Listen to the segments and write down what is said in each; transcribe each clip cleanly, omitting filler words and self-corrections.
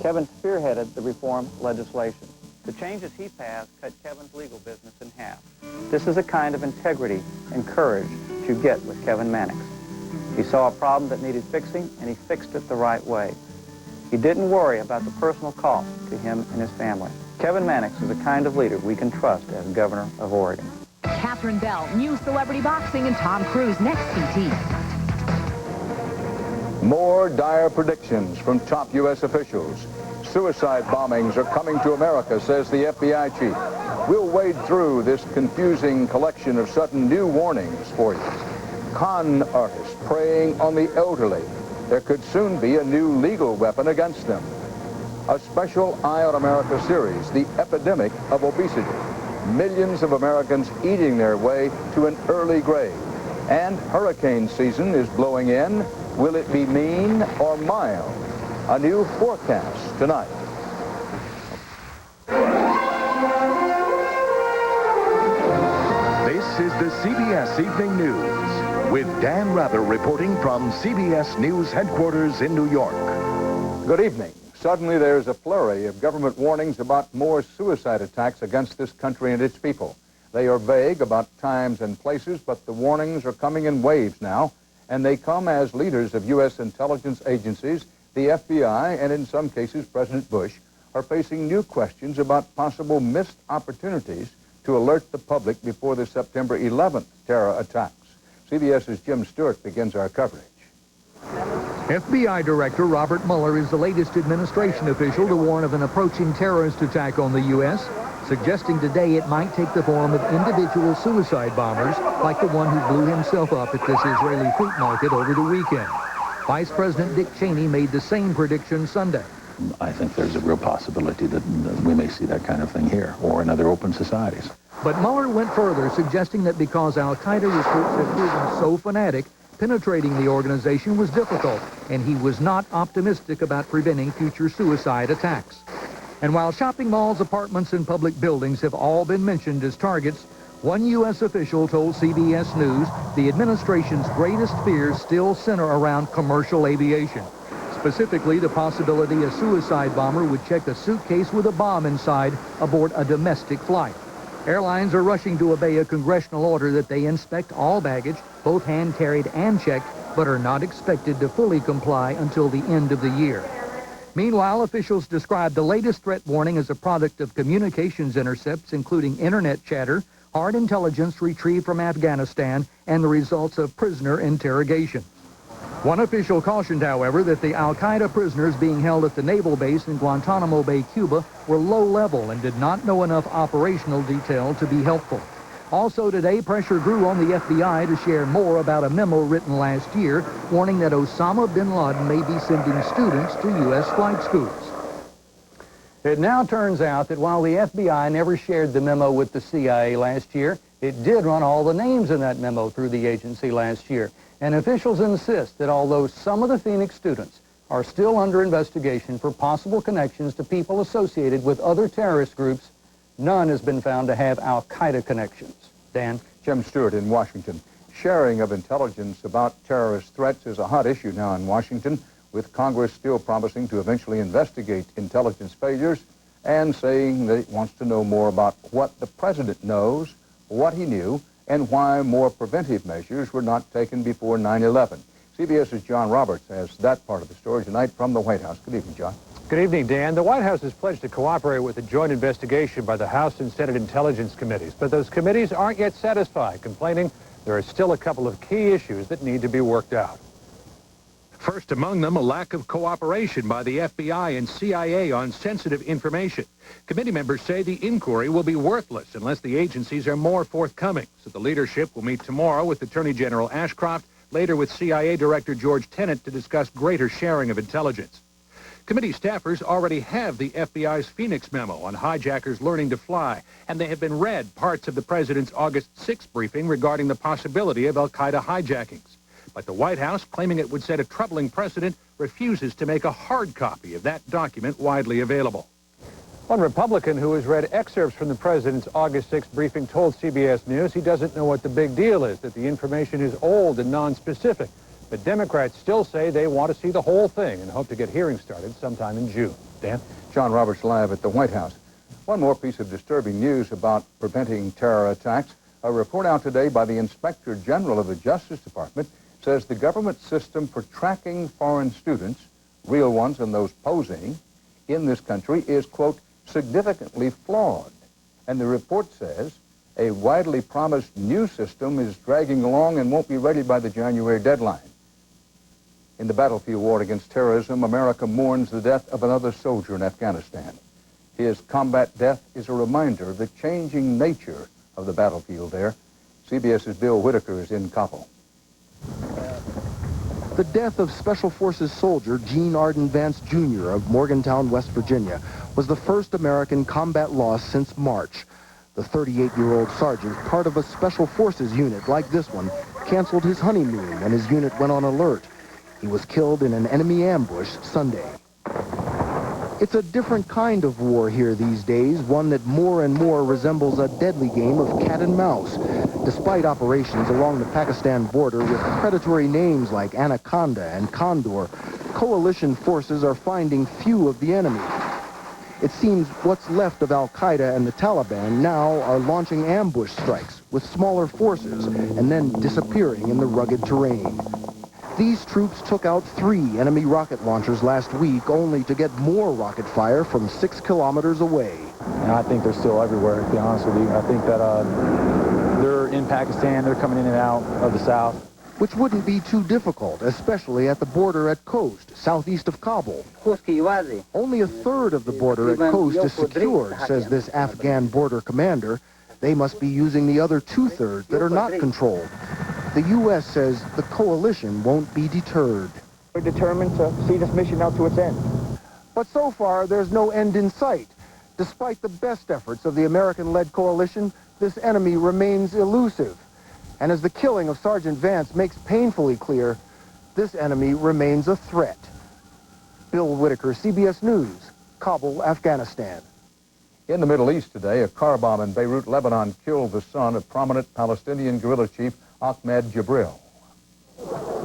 Kevin spearheaded the reform legislation. The changes he passed cut Kevin's legal business in half. This is a kind of integrity and courage that you get with Kevin Mannix. He saw a problem that needed fixing, and he fixed it the right way. He didn't worry about the personal cost to him and his family. Kevin Mannix is the kind of leader we can trust as governor of Oregon. Catherine Bell, new celebrity boxing, and Tom Cruise next PT. More dire predictions from top U.S. officials. Suicide bombings are coming to America, says the FBI chief. We'll wade through this confusing collection of sudden new warnings for you. Con artists preying on the elderly. There could soon be a new legal weapon against them. A special Eye on America series, The Epidemic of Obesity. Millions of Americans eating their way to an early grave. And hurricane season is blowing in. Will it be mean or mild? A new forecast tonight. This is the CBS Evening News with Dan Rather reporting from CBS News headquarters in New York. Good evening. Suddenly there's a flurry of government warnings about more suicide attacks against this country and its people. They are vague about times and places, but the warnings are coming in waves now, and they come as leaders of U.S. intelligence agencies, the FBI, and in some cases President Bush, are facing new questions about possible missed opportunities to alert the public before the September 11th terror attacks. CBS's Jim Stewart begins our coverage. FBI Director Robert Mueller is the latest administration official to warn of an approaching terrorist attack on the U.S., suggesting today it might take the form of individual suicide bombers like the one who blew himself up at this Israeli fruit market over the weekend. Vice President Dick Cheney made the same prediction Sunday. I think there's a real possibility that we may see that kind of thing here or in other open societies. But Mueller went further, suggesting that because al-Qaeda recruits have proven so fanatic, penetrating the organization was difficult, and he was not optimistic about preventing future suicide attacks. And while shopping malls, apartments, and public buildings have all been mentioned as targets, one U.S. official told CBS News the administration's greatest fears still center around commercial aviation. Specifically, the possibility a suicide bomber would check a suitcase with a bomb inside aboard a domestic flight. Airlines are rushing to obey a congressional order that they inspect all baggage, both hand-carried and checked, but are not expected to fully comply until the end of the year. Meanwhile, officials describe the latest threat warning as a product of communications intercepts, including internet chatter, hard intelligence retrieved from Afghanistan, and the results of prisoner interrogation. One official cautioned, however, that the al-Qaeda prisoners being held at the naval base in Guantanamo Bay, Cuba, were low-level and did not know enough operational detail to be helpful. Also today, pressure grew on the FBI to share more about a memo written last year warning that Osama bin Laden may be sending students to U.S. flight schools. It now turns out that while the FBI never shared the memo with the CIA last year, it did run all the names in that memo through the agency last year. And officials insist that although some of the Phoenix students are still under investigation for possible connections to people associated with other terrorist groups, none has been found to have al-Qaeda connections. Dan? Jim Stewart in Washington. Sharing of intelligence about terrorist threats is a hot issue now in Washington, with Congress still promising to eventually investigate intelligence failures and saying that it wants to know more about what the president knows, what he knew, and why more preventive measures were not taken before 9/11. CBS's John Roberts has that part of the story tonight from the White House. Good evening, John. Good evening, Dan. The White House has pledged to cooperate with a joint investigation by the House and Senate Intelligence Committees, but those committees aren't yet satisfied, complaining there are still a couple of key issues that need to be worked out. First among them, a lack of cooperation by the FBI and CIA on sensitive information. Committee members say the inquiry will be worthless unless the agencies are more forthcoming. So the leadership will meet tomorrow with Attorney General Ashcroft, later with CIA Director George Tenet to discuss greater sharing of intelligence. Committee staffers already have the FBI's Phoenix memo on hijackers learning to fly, and they have been read parts of the president's August 6th briefing regarding the possibility of al-Qaeda hijackings. But the White House, claiming it would set a troubling precedent, refuses to make a hard copy of that document widely available. One Republican who has read excerpts from the president's August 6th briefing told CBS News he doesn't know what the big deal is, that the information is old and non-specific. But Democrats still say they want to see the whole thing and hope to get hearings started sometime in June. Dan. John Roberts live at the White House. One more piece of disturbing news about preventing terror attacks. A report out today by the Inspector General of the Justice Department says the government system for tracking foreign students, real ones and those posing, in this country is, quote, significantly flawed. And the report says a widely promised new system is dragging along and won't be ready by the January deadline. In the battlefield war against terrorism, America mourns the death of another soldier in Afghanistan. His combat death is a reminder of the changing nature of the battlefield there. CBS's Bill Whitaker is in Kabul. The death of Special Forces soldier Gene Arden Vance Jr. of Morgantown, West Virginia, was the first American combat loss since March. The 38-year-old sergeant, part of a Special Forces unit like this one, canceled his honeymoon when his unit went on alert. He was killed in an enemy ambush Sunday. It's a different kind of war here these days, one that more and more resembles a deadly game of cat and mouse. Despite operations along the Pakistan border with predatory names like Anaconda and Condor, coalition forces are finding few of the enemy. It seems what's left of Al-Qaeda and the Taliban now are launching ambush strikes with smaller forces and then disappearing in the rugged terrain. These troops took out 3 enemy rocket launchers last week, only to get more rocket fire from 6 kilometers away. And I think they're still everywhere, to be honest with you. I think that they're in Pakistan, they're coming in and out of the south. Which wouldn't be too difficult, especially at the border at Khost, southeast of Kabul. Only a third of the border at Khost is secured, says this Afghan border commander. They must be using the other 2/3 that are not controlled. The U.S. says the coalition won't be deterred. We're determined to see this mission out to its end. But so far, there's no end in sight. Despite the best efforts of the American-led coalition, this enemy remains elusive. And as the killing of Sergeant Vance makes painfully clear, this enemy remains a threat. Bill Whitaker, CBS News, Kabul, Afghanistan. In the Middle East today, a car bomb in Beirut, Lebanon, killed the son of prominent Palestinian guerrilla chief Ahmed Jibril.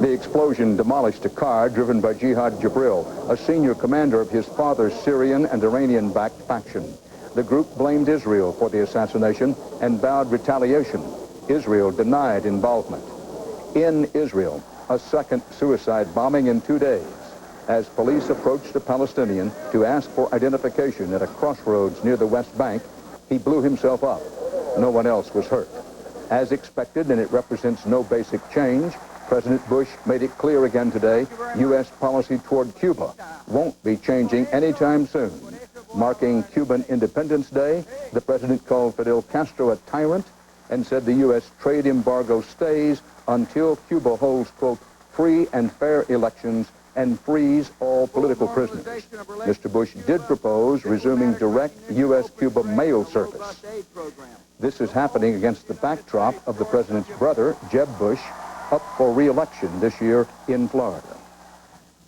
The explosion demolished a car driven by Jihad Jibril, a senior commander of his father's Syrian and Iranian-backed faction. The group blamed Israel for the assassination and vowed retaliation. Israel denied involvement. In Israel, a second suicide bombing in 2 days, as police approached a Palestinian to ask for identification at a crossroads near the West Bank. He blew himself up. No one else was hurt. As expected, and it represents no basic change, President Bush made it clear again today, U.S. policy toward Cuba won't be changing anytime soon. Marking Cuban Independence Day, the president called Fidel Castro a tyrant and said the U.S. trade embargo stays until Cuba holds, quote, free and fair elections and frees all political prisoners. Mr. Bush did propose resuming direct U.S.-Cuba mail service. This is happening against the backdrop of the president's brother, Jeb Bush, up for re-election this year in Florida.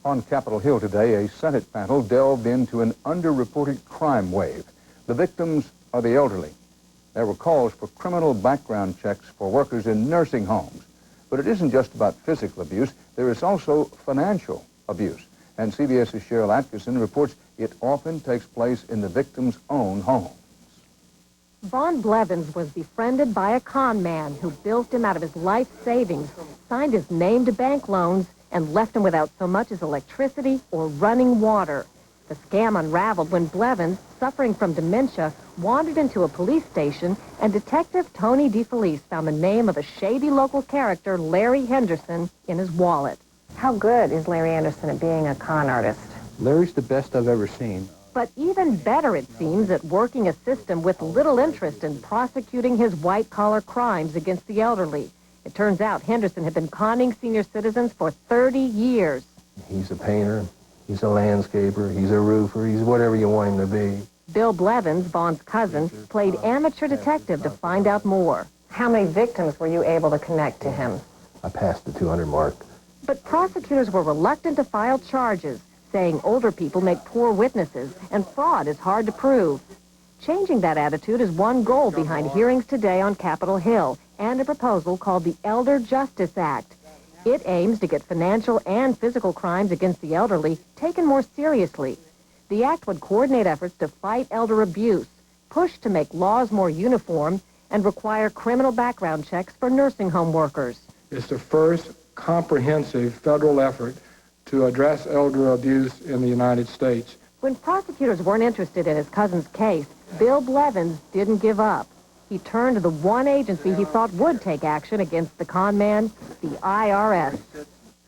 On Capitol Hill today, a Senate panel delved into an underreported crime wave. The victims are the elderly. There were calls for criminal background checks for workers in nursing homes. But it isn't just about physical abuse. There is also financial abuse. And CBS's Cheryl Atkinson reports it often takes place in the victim's own home. Vaughn Blevins was befriended by a con man who bilked him out of his life savings, signed his name to bank loans, and left him without so much as electricity or running water. The scam unraveled when Blevins, suffering from dementia, wandered into a police station, and Detective Tony DeFelice found the name of a shady local character, Larry Henderson, in his wallet. How good is Larry Anderson at being a con artist? Larry's the best I've ever seen. But even better, it seems, at working a system with little interest in prosecuting his white-collar crimes against the elderly. It turns out Henderson had been conning senior citizens for 30 years. He's a painter, he's a landscaper, he's a roofer, he's whatever you want him to be. Bill Blevins, Vaughn's cousin, played amateur detective to find out more. How many victims were you able to connect to him? I passed the 200 mark. But prosecutors were reluctant to file charges, saying older people make poor witnesses and fraud is hard to prove. Changing that attitude is one goal behind hearings today on Capitol Hill and a proposal called the Elder Justice Act. It aims to get financial and physical crimes against the elderly taken more seriously. The act would coordinate efforts to fight elder abuse, push to make laws more uniform, and require criminal background checks for nursing home workers. It's the first comprehensive federal effort to address elder abuse in the United States. When prosecutors weren't interested in his cousin's case, Bill Blevins didn't give up. He turned to the one agency he thought would take action against the con man, the IRS.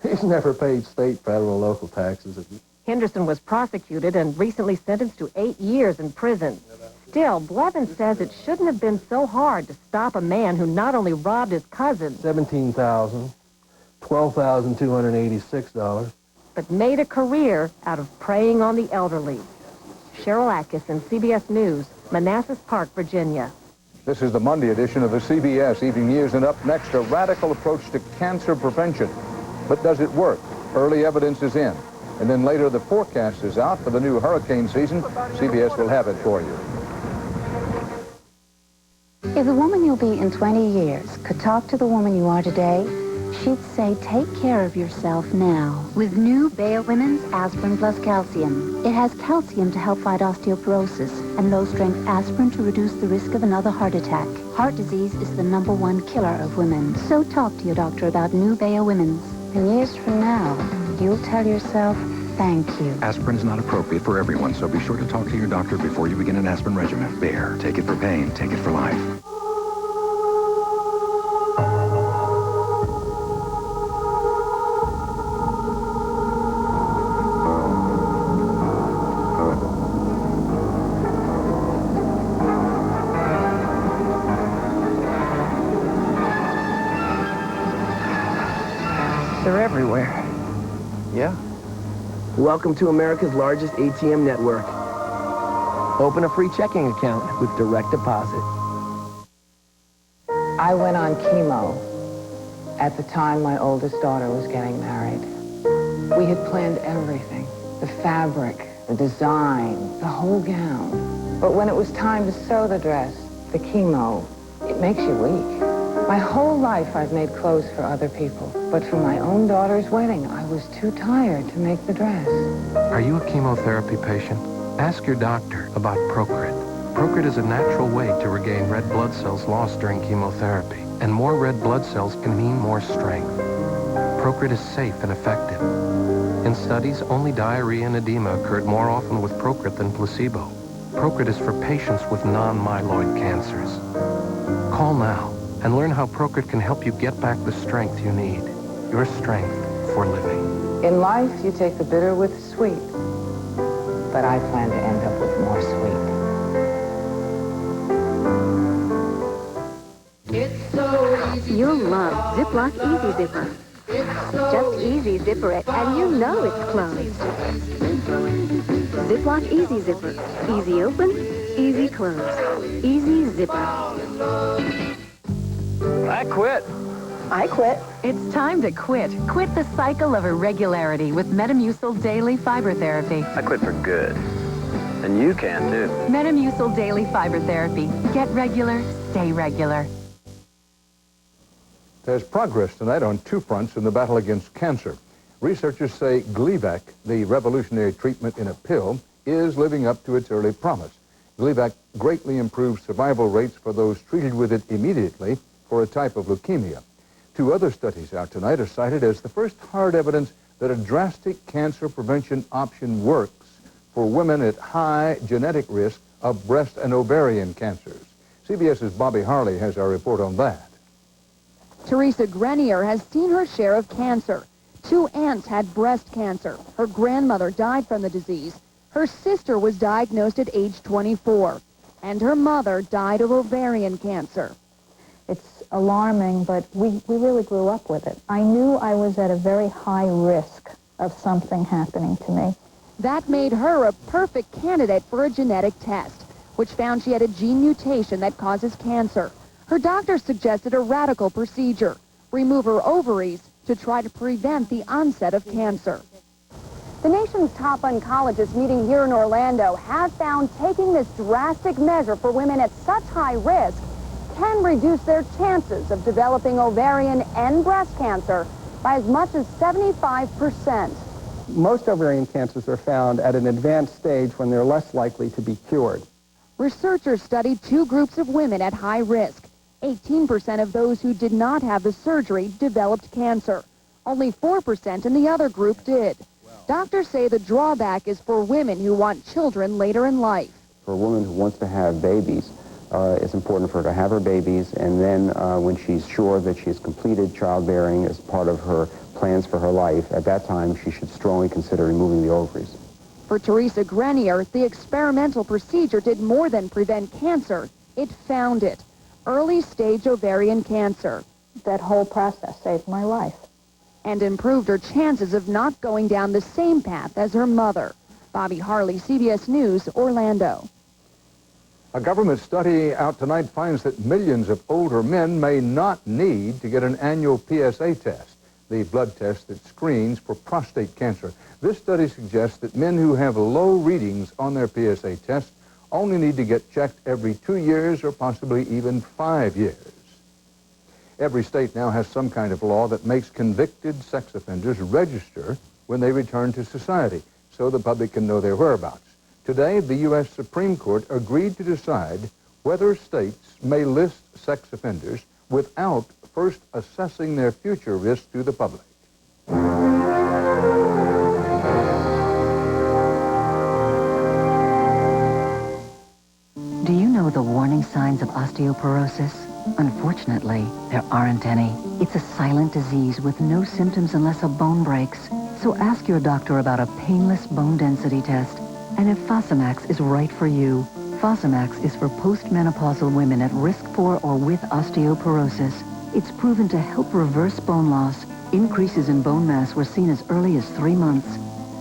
He's never paid state, federal, and local taxes. Henderson was prosecuted and recently sentenced to 8 years in prison. Still, Blevins says it shouldn't have been so hard to stop a man who not only robbed his cousin, $17,000, $12,286, but made a career out of preying on the elderly. Cheryl Atkinson, CBS News, Manassas Park, Virginia. This is the Monday edition of the CBS Evening News, and up next, a radical approach to cancer prevention. But does it work? Early evidence is in. And then later, the forecast is out for the new hurricane season. CBS will have it for you. If the woman you'll be in 20 years could talk to the woman you are today, she'd say, take care of yourself now. With new Bayer Women's Aspirin Plus Calcium. It has calcium to help fight osteoporosis and low-strength aspirin to reduce the risk of another heart attack. Heart disease is the #1 killer of women. So talk to your doctor about new Bayer Women's. And years from now, you'll tell yourself, thank you. Aspirin is not appropriate for everyone, so be sure to talk to your doctor before you begin an aspirin regimen. Bayer. Take it for pain. Take it for life. They're everywhere. Yeah. Welcome to America's largest ATM network. Open a free checking account with direct deposit. I went on chemo at the time my oldest daughter was getting married. We had planned everything, the fabric, the design, the whole gown. But when it was time to sew the dress, the chemo, it makes you weak. My whole life I've made clothes for other people, but for my own daughter's wedding, I was too tired to make the dress. Are you a chemotherapy patient? Ask your doctor about Procrit. Procrit is a natural way to regain red blood cells lost during chemotherapy, and more red blood cells can mean more strength. Procrit is safe and effective. In studies, only diarrhea and edema occurred more often with Procrit than placebo. Procrit is for patients with non-myeloid cancers. Call now and learn how Procrit can help you get back the strength you need. Your strength for living. In life, you take the bitter with the sweet, but I plan to end up with more sweet. You'll love Ziploc Easy Zipper. Just easy zipper it, and you know it's closed. Ziploc Easy Zipper. Easy open, easy close. Easy zipper. I quit. I quit. It's time to quit. Quit the cycle of irregularity with Metamucil Daily Fiber Therapy. I quit for good. And you can, too. Metamucil Daily Fiber Therapy. Get regular, stay regular. There's progress tonight on two fronts in the battle against cancer. Researchers say Gleevec, the revolutionary treatment in a pill, is living up to its early promise. Gleevec greatly improves survival rates for those treated with it immediately for a type of leukemia. Two other studies out tonight are cited as the first hard evidence that a drastic cancer prevention option works for women at high genetic risk of breast and ovarian cancers. CBS's Bobby Harley has our report on that. Teresa Grenier has seen her share of cancer. 2 aunts had breast cancer. Her grandmother died from the disease. Her sister was diagnosed at age 24. And her mother died of ovarian cancer. It's alarming, but we really grew up with it. I knew I was at a very high risk of something happening to me. That made her a perfect candidate for a genetic test, which found she had a gene mutation that causes cancer. Her doctor suggested a radical procedure, remove her ovaries to try to prevent the onset of cancer. The nation's top oncologists meeting here in Orlando have found taking this drastic measure for women at such high risk can reduce their chances of developing ovarian and breast cancer by as much as 75%. Most ovarian cancers are found at an advanced stage when they're less likely to be cured. Researchers studied two groups of women at high risk. 18% of those who did not have the surgery developed cancer. Only 4% in the other group did. Doctors say the drawback is for women who want children later in life. For a woman who wants to have babies, it's important for her to have her babies, and then when she's sure that she's completed childbearing as part of her plans for her life, at that time she should strongly consider removing the ovaries. For Teresa Grenier, the experimental procedure did more than prevent cancer. It found it. Early-stage ovarian cancer. That whole process saved my life. And improved her chances of not going down the same path as her mother. Bobby Harley, CBS News, Orlando. A government study out tonight finds that millions of older men may not need to get an annual PSA test, the blood test that screens for prostate cancer. This study suggests that men who have low readings on their PSA test only need to get checked every 2 years or possibly even 5 years. Every state now has some kind of law that makes convicted sex offenders register when they return to society so the public can know their whereabouts. Today, the U.S. Supreme Court agreed to decide whether states may list sex offenders without first assessing their future risk to the public. Do you know the warning signs of osteoporosis? Unfortunately, there aren't any. It's a silent disease with no symptoms unless a bone breaks. So ask your doctor about a painless bone density test. And if Fosamax is right for you. Fosamax is for postmenopausal women at risk for or with osteoporosis. It's proven to help reverse bone loss. Increases in bone mass were seen as early as 3 months.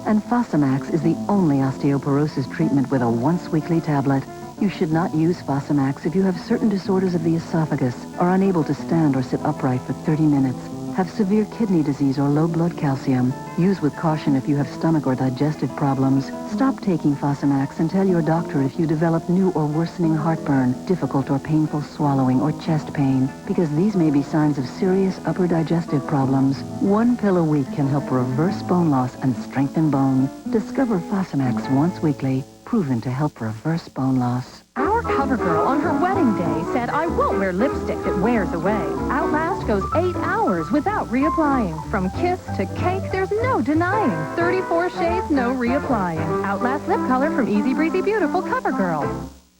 And Fosamax is the only osteoporosis treatment with a once-weekly tablet. You should not use Fosamax if you have certain disorders of the esophagus, are unable to stand or sit upright for 30 minutes, have severe kidney disease or low blood calcium. Use with caution if you have stomach or digestive problems. Stop taking Fosamax and tell your doctor if you develop new or worsening heartburn, difficult or painful swallowing, or chest pain, because these may be signs of serious upper digestive problems. 1 pill a week can help reverse bone loss and strengthen bone. Discover Fosamax once weekly, proven to help reverse bone loss. Our cover girl on her wedding day said, "I won't wear lipstick that wears away." Outlast goes 8 hours without reapplying. From kiss to cake, there's no denying. 34 shades, no reapplying. Outlast lip color from Easy Breezy Beautiful Cover Girl.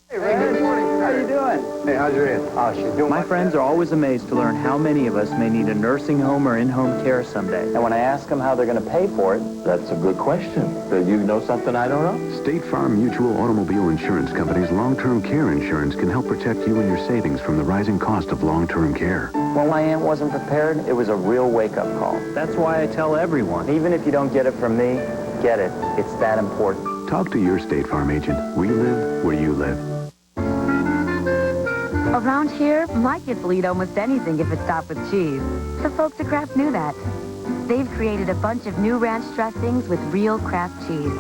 Hey, Ray, good morning. How you doing? Hey, how's your aunt? Oh, she's doing. My friends are always amazed to learn how many of us may need a nursing home or in-home care someday. And when I ask them how they're going to pay for it, That's a good question. Do you know something I don't know? State Farm Mutual Automobile Insurance Company's long-term care insurance can help protect you and your savings from the rising cost of long-term care. when my aunt wasn't prepared, it was a real wake-up call. That's why I tell everyone, even if you don't get it from me, get it. It's that important. Talk to your State Farm agent. We live where you live. Around here, my kids will eat almost anything if it's topped with cheese. The folks at Kraft knew that. They've created a bunch of new ranch dressings with real Kraft cheese.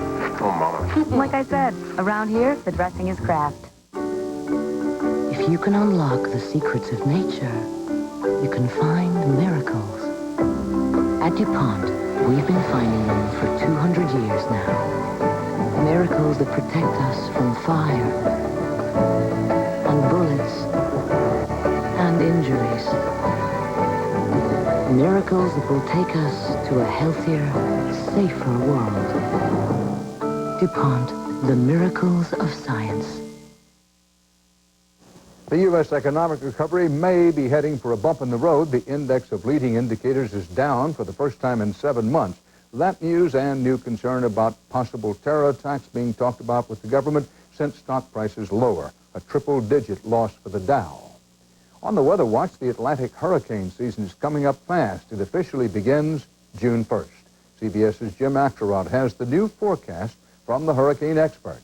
Oh, Mama. Like I said, around here, the dressing is Kraft. If you can unlock the secrets of nature, you can find miracles. At DuPont, we've been finding them for 200 years now. Miracles that protect us from fire, and bullets, and injuries. Miracles that will take us to a healthier, safer world. DuPont, the miracles of science. The U.S. economic recovery may be heading for a bump in the road. The index of leading indicators is down for the first time in 7 months. That news and new concern about possible terror attacks being talked about with the government sent stock prices lower, a triple-digit loss for the Dow. On the Weather Watch, the Atlantic hurricane season is coming up fast. It officially begins June 1st. CBS's Jim Axelrod has the new forecast from the hurricane experts.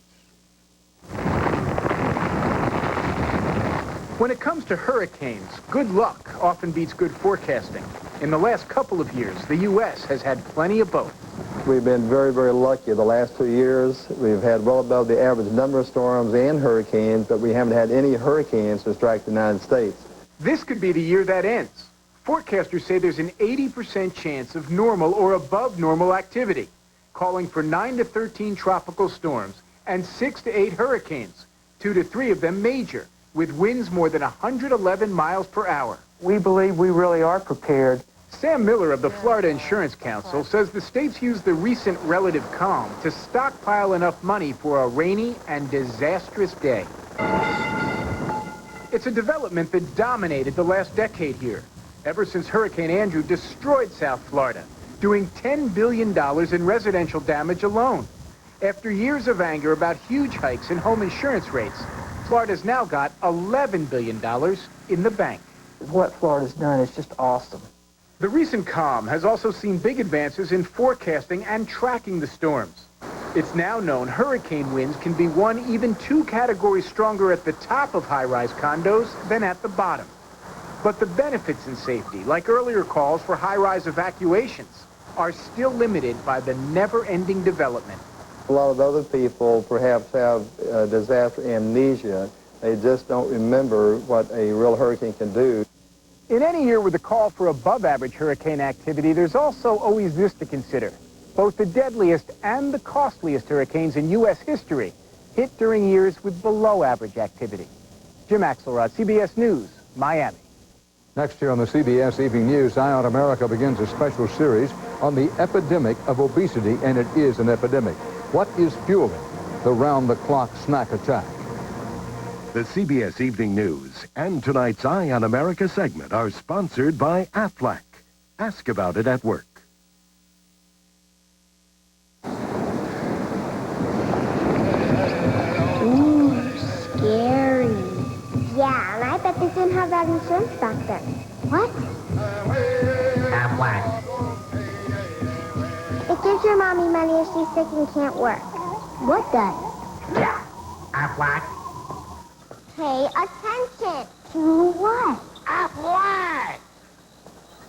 When it comes to hurricanes, good luck often beats good forecasting. In the last couple of years, the U.S. has had plenty of both. We've been very, very lucky the last 2 years. We've had well above the average number of storms and hurricanes, but we haven't had any hurricanes to strike the United States. This could be the year that ends. Forecasters say there's an 80% chance of normal or above normal activity. calling for 9 to 13 tropical storms and 6 to 8 hurricanes, 2 to 3 of them major, with winds more than 111 miles per hour. We believe we really are prepared. Sam Miller of the Florida Insurance Council says the states used the recent relative calm to stockpile enough money for a rainy and disastrous day. It's a development that dominated the last decade here, ever since Hurricane Andrew destroyed South Florida, doing $10 billion in residential damage alone. After years of anger about huge hikes in home insurance rates, Florida's now got $11 billion in the bank. What Florida's done is just awesome. The recent calm has also seen big advances in forecasting and tracking the storms. It's now known hurricane winds can be 1, even 2 categories stronger at the top of high-rise condos than at the bottom. But the benefits in safety, like earlier calls for high-rise evacuations, are still limited by the never-ending development. A lot of other people perhaps have disaster amnesia. They just don't remember what a real hurricane can do. In any year with a call for above-average hurricane activity, there's also always this to consider. Both the deadliest and the costliest hurricanes in U.S. history hit during years with below-average activity. Jim Axelrod, CBS News, Miami. Next year on the CBS Evening News, Eye on America begins a special series on the epidemic of obesity, and it is an epidemic. What is fueling the round-the-clock snack attack? The CBS Evening News and tonight's Eye on America segment are sponsored by Aflac. Ask about it at work. Ooh, scary. Yeah, and I bet they didn't have that insurance back then. What? Aflac. It gives your mommy money if she's sick and can't work. What does? Yeah, Aflac. Pay attention. To what? Aflac.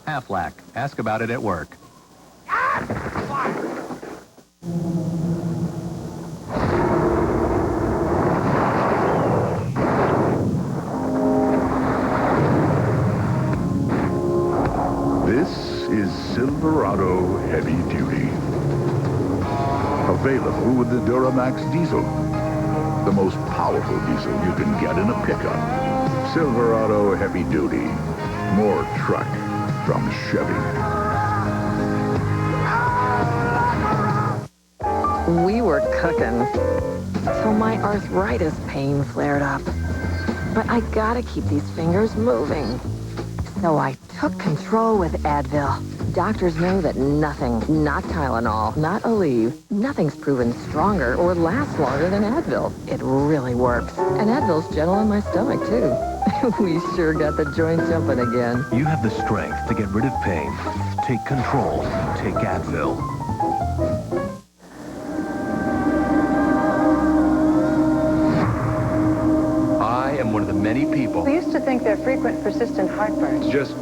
Aflac. Ask about it at work. This is Silverado Heavy Duty. Available with the Duramax diesel. The most powerful diesel you can get in a pickup. Silverado Heavy Duty. More truck from Chevy. We were cooking, so my arthritis pain flared up. But I gotta keep these fingers moving. So I took control with Advil. Doctors know that nothing, not Tylenol, not Aleve, nothing's proven stronger or lasts longer than Advil. It really works. And Advil's gentle on my stomach, too. We sure got the joint jumping again. You have the strength to get rid of pain. Take control. Take Advil. I am one of the many people. We used to think they're frequent, persistent heartburn. It's just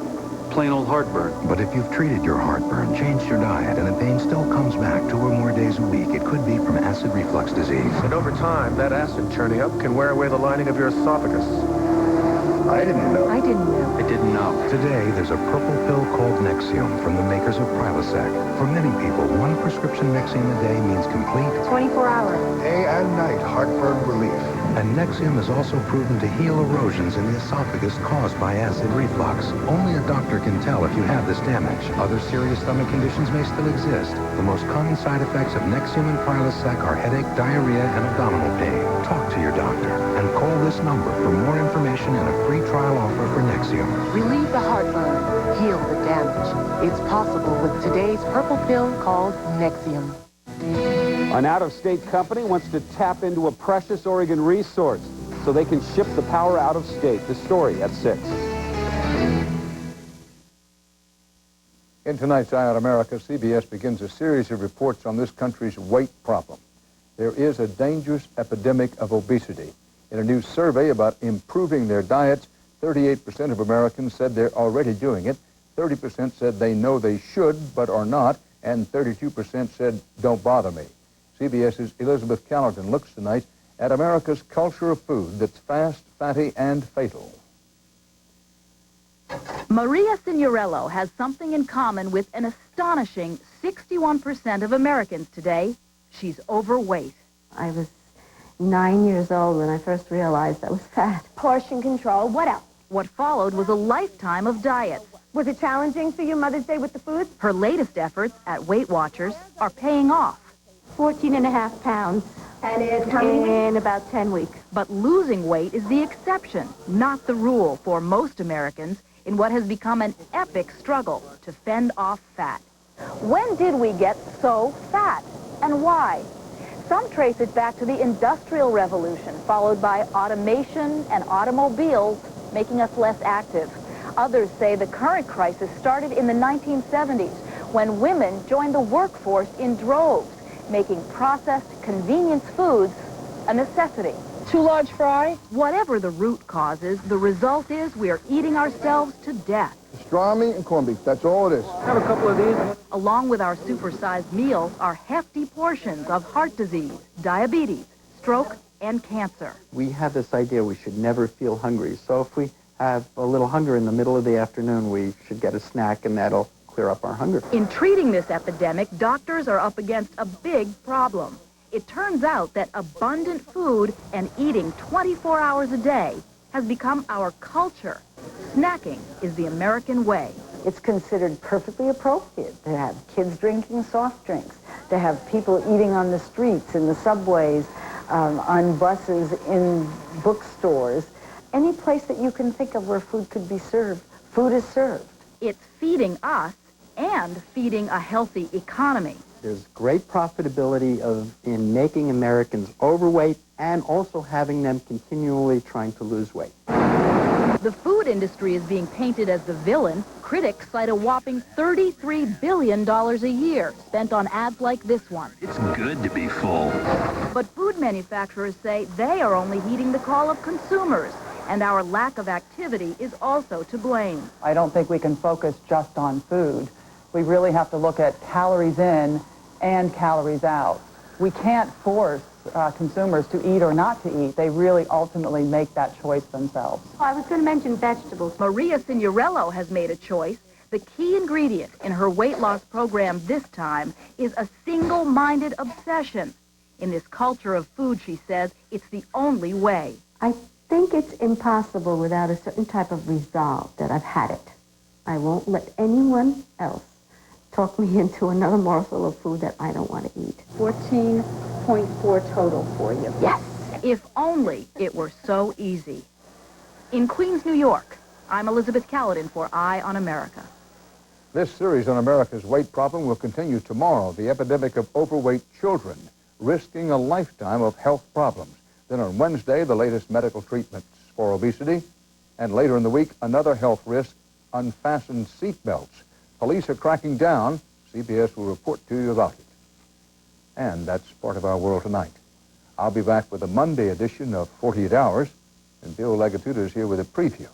plain old heartburn. But if you've treated your heartburn, changed your diet, and the pain still comes back 2 or more days a week, it could be from acid reflux disease. And over time, that acid churning up can wear away the lining of your esophagus. I didn't know. I didn't know. I didn't know. Today, there's a purple pill called Nexium from the makers of Prilosec. For many people, 1 prescription Nexium a day means complete 24 hours. day and night heartburn relief. And Nexium is also proven to heal erosions in the esophagus caused by acid reflux. Only a doctor can tell if you have this damage. Other serious stomach conditions may still exist. The most common side effects of Nexium and Prilosec are headache, diarrhea, and abdominal pain. Talk to your doctor and call this number for more information and a free trial offer for Nexium. Relieve the heartburn. Heal the damage. It's possible with today's purple pill called Nexium. An out-of-state company wants to tap into a precious Oregon resource so they can ship the power out of state. The story at 6. In tonight's Eye on America, CBS begins a series of reports on this country's weight problem. There is a dangerous epidemic of obesity. In a new survey about improving their diets, 38% of Americans said they're already doing it, 30% said they know they should but are not, and 32% said don't bother me. CBS's Elizabeth Callerton looks tonight at America's culture of food that's fast, fatty, and fatal. Maria Signorello has something in common with an astonishing 61% of Americans today, she's overweight. I was 9 years old when I first realized I was fat. Portion control. What else? What followed was a lifetime of diets. Was it challenging for you Mother's Day with the food? Her latest efforts at Weight Watchers are paying off. 14.5 pounds. And it's how many weeks? In about 10 weeks. But losing weight is the exception, not the rule for most Americans in what has become an epic struggle to fend off fat. When did we get so fat, and why? Some trace it back to the Industrial Revolution, followed by automation and automobiles, making us less active. Others say the current crisis started in the 1970s, when women joined the workforce in droves, making processed convenience foods a necessity. Too large fry? Whatever the root causes, the result is we are eating ourselves to death. Pastrami and corned beef, that's all it is. Have a couple of these. Along with our supersized meals are hefty portions of heart disease, diabetes, stroke, and cancer. We have this idea we should never feel hungry. So if we have a little hunger in the middle of the afternoon, we should get a snack, and that'll clear up our hunger. In treating this epidemic, doctors are up against a big problem. It turns out that abundant food and eating 24 hours a day has become our culture. Snacking is the American way. It's considered perfectly appropriate to have kids drinking soft drinks, to have people eating on the streets, in the subways, on buses, in bookstores. Any place that you can think of where food could be served, food is served. It's feeding us and feeding a healthy economy. There's great profitability in making Americans overweight and also having them continually trying to lose weight. The food industry is being painted as the villain. Critics cite a whopping $33 billion a year spent on ads like this one. It's good to be full. But food manufacturers say they are only heeding the call of consumers, and our lack of activity is also to blame. I don't think we can focus just on food. We really have to look at calories in and calories out. We can't force consumers to eat or not to eat. They really ultimately make that choice themselves. I was going to mention vegetables. Maria Signorello has made a choice. The key ingredient in her weight loss program this time is a single-minded obsession. In this culture of food, she says, it's the only way. I think it's impossible without a certain type of resolve that I've had it. I won't let anyone else talk me into another morsel of food that I don't want to eat. 14.4 total for you. Yes. If only it were so easy. In Queens, New York, I'm Elizabeth Caledon for Eye on America. This series on America's weight problem will continue tomorrow. The epidemic of overweight children risking a lifetime of health problems. Then on Wednesday, the latest medical treatments for obesity. And later in the week, another health risk, unfastened seat belts. Police are cracking down. CBS will report to you about it. And that's part of our world tonight. I'll be back with a Monday edition of 48 Hours, and Bill Legatuda is here with a preview.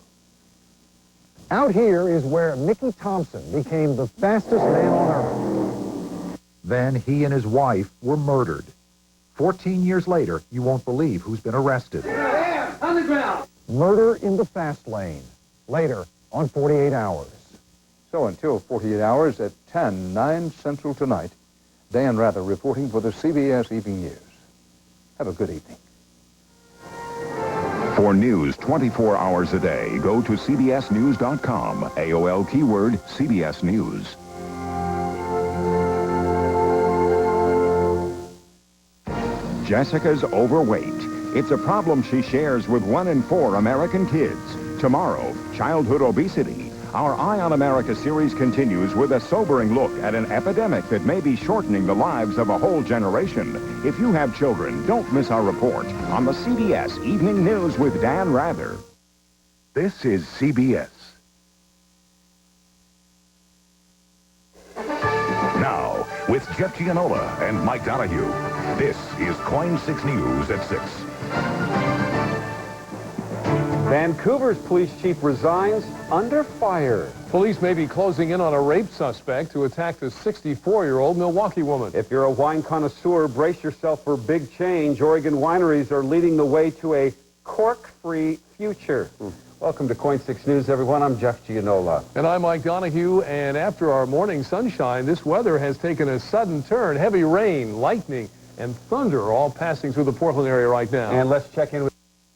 Out here is where Mickey Thompson became the fastest man on Earth. Then he and his wife were murdered. 14 years later, you won't believe who's been arrested. On the ground. Murder in the fast lane. Later on 48 Hours. So until 48 Hours at 9 Central tonight, Dan Rather reporting for the CBS Evening News. Have a good evening. For news 24 hours a day, go to cbsnews.com. AOL keyword CBS News. Jessica's overweight. It's a problem she shares with 1 in 4 American kids. Tomorrow, childhood obesity. Our Eye on America series continues with a sobering look at an epidemic that may be shortening the lives of a whole generation. If you have children, don't miss our report on the CBS Evening News with Dan Rather. This is CBS. Now, with Jeff Gianola and Mike Donahue, this is KOIN 6 News at 6. Vancouver's police chief resigns under fire. Police may be closing in on a rape suspect who attacked a 64-year-old Milwaukee woman. If you're a wine connoisseur, brace yourself for big change. Oregon wineries are leading the way to a cork-free future. Welcome to Coin 6 News, everyone. I'm Jeff Gianola. And I'm Mike Donahue, and after our morning sunshine, this weather has taken a sudden turn. Heavy rain, lightning, and thunder are all passing through the Portland area right now. And let's check in with